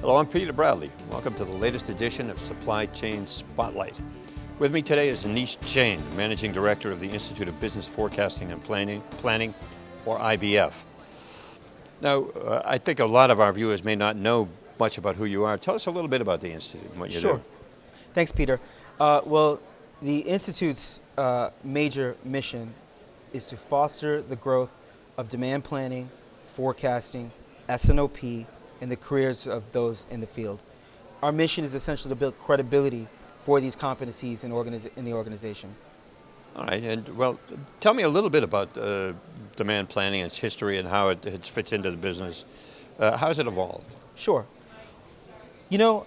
Hello, I'm Peter Bradley. Welcome to the latest edition of Supply Chain Spotlight. With me today is Anish Jain, Managing Director of the Institute of Business Forecasting and Planning, or IBF. Now, I think a lot of our viewers may not know much about who you are. Tell us a little bit about the Institute and what you do. Sure. Thanks, Peter. Well, the Institute's major mission is to foster the growth of demand planning, forecasting, S&OP, and the careers of those in the field. Our mission is essentially to build credibility for these competencies in the organization. All right, and well, tell me a little bit about demand planning, its history, and how it fits into the business. How has it evolved? Sure. You know,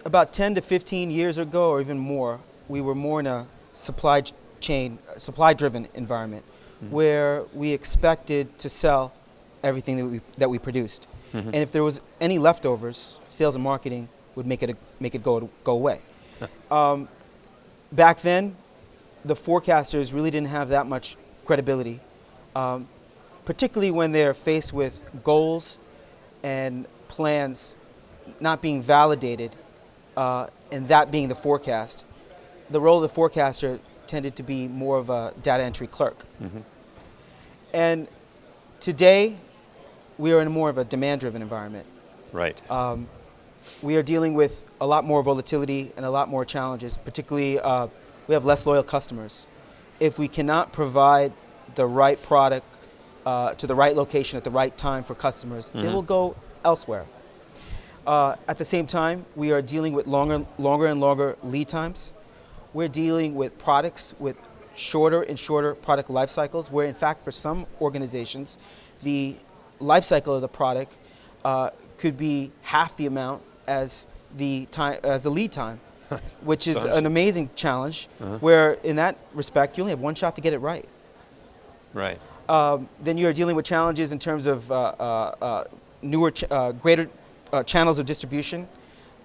about 10 to 15 years ago, or even more, we were more in a supply-driven environment, where we expected to sell everything that we produced. And if there was any leftovers, sales and marketing would make it go away. Back then, the forecasters really didn't have that much credibility, particularly when they're faced with goals and plans not being validated, and that being the forecast. The role of the forecaster tended to be more of a data entry clerk. And today, we are in more of a demand-driven environment. Right. We are dealing with a lot more volatility and a lot more challenges, particularly we have less loyal customers. If we cannot provide the right product to the right location at the right time for customers, they will go elsewhere. At the same time, we are dealing with longer and longer lead times. We're dealing with products with shorter and shorter product life cycles, where in fact for some organizations, the life cycle of the product could be half the amount as the lead time, which is an amazing challenge, where in that respect, you only have one shot to get it right. Right. Then you're dealing with challenges in terms of greater channels of distribution,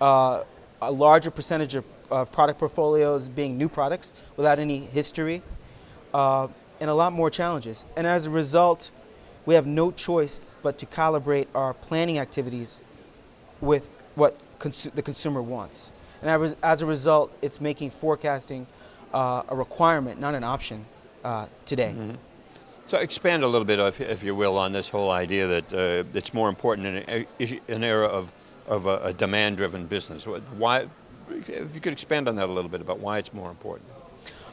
a larger percentage of product portfolios being new products without any history, and a lot more challenges. And as a result, we have no choice but to calibrate our planning activities with what the consumer wants. And as a result, it's making forecasting a requirement, not an option today. So expand a little bit, if you will, on this whole idea that it's more important in an era of a demand-driven business. Why, if you could expand on that a little bit about why it's more important.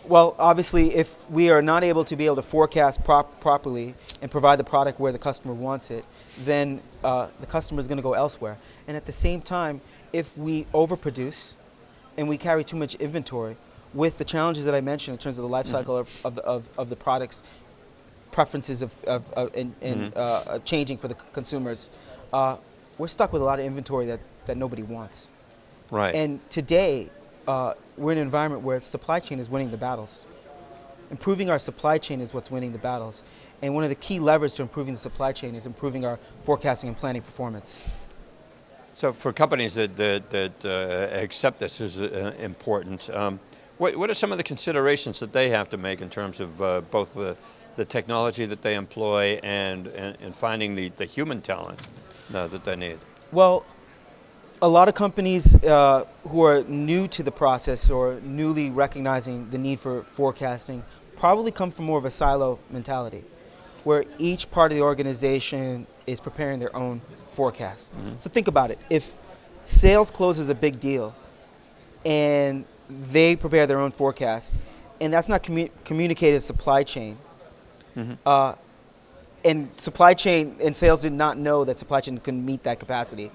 Well, obviously, if we are not able to forecast properly and provide the product where the customer wants it, then the customer is going to go elsewhere. And at the same time, if we overproduce and we carry too much inventory, with the challenges that I mentioned in terms of the life cycle of the products, preferences changing for the consumers, we're stuck with a lot of inventory that nobody wants. Right. And today, we're in an environment where supply chain is winning the battles. Improving our supply chain is what's winning the battles. And one of the key levers to improving the supply chain is improving our forecasting and planning performance. So for companies that accept this as important, what are some of the considerations that they have to make in terms of both the technology that they employ and finding the human talent that they need? Well, a lot of companies who are new to the process or newly recognizing the need for forecasting probably come from more of a silo mentality, where each part of the organization is preparing their own forecast. So think about it. If sales closes a big deal and they prepare their own forecast, and that's not communicated to supply chain, and supply chain and sales did not know that supply chain can meet that capacity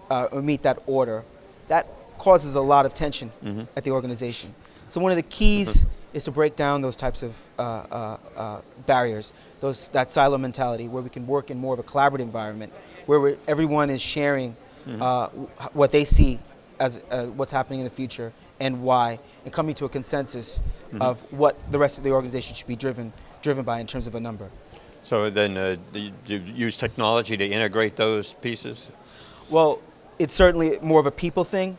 or meet that order, that causes a lot of tension at the organization. So one of the keys is to break down those types of barriers, that silo mentality, where we can work in more of a collaborative environment, where everyone is sharing what they see as what's happening in the future and why, and coming to a consensus of what the rest of the organization should be driven by in terms of a number. So then do you use technology to integrate those pieces? Well, it's certainly more of a people thing,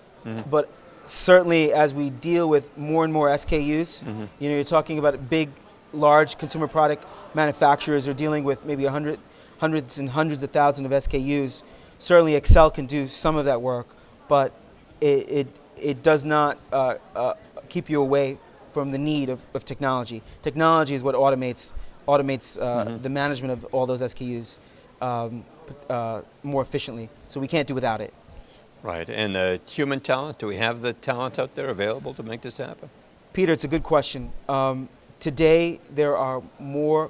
but certainly as we deal with more and more SKUs, you're talking about big, large consumer product manufacturers are dealing with maybe hundreds and hundreds of thousands of SKUs. Certainly Excel can do some of that work, but it does not keep you away from the need of technology. Technology is what automates the management of all those SKUs more efficiently. So we can't do without it. Right, and human talent, do we have the talent out there available to make this happen? Peter, it's a good question. Today, there are more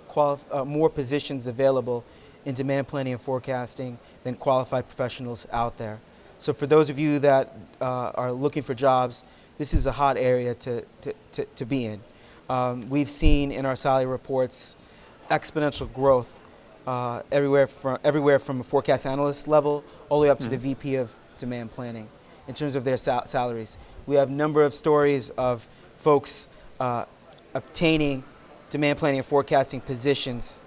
positions available in demand planning and forecasting than qualified professionals out there. So for those of you that are looking for jobs, this is a hot area to be in. We've seen in our salary reports exponential growth everywhere from a forecast analyst level all the way up to the VP of demand planning in terms of their salaries. We have a number of stories of folks obtaining demand planning and forecasting positions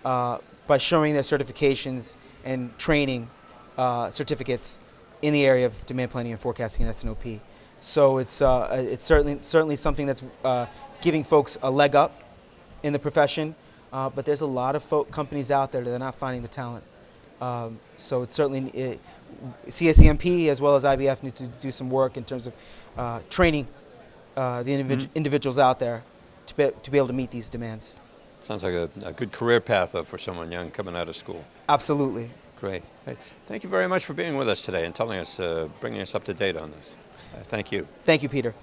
by showing their certifications and training certificates in the area of demand planning and forecasting and S&OP. So it's certainly something that's giving folks a leg up in the profession, but there's a lot of companies out there that are not finding the talent. So it's certainly CSCMP as well as IBF need to do some work in terms of training the individuals out there to be able to meet these demands. Sounds like a good career path for someone young coming out of school. Absolutely. Great. Hey, thank you very much for being with us today and telling us, bringing us up to date on this. Thank you. Thank you, Peter.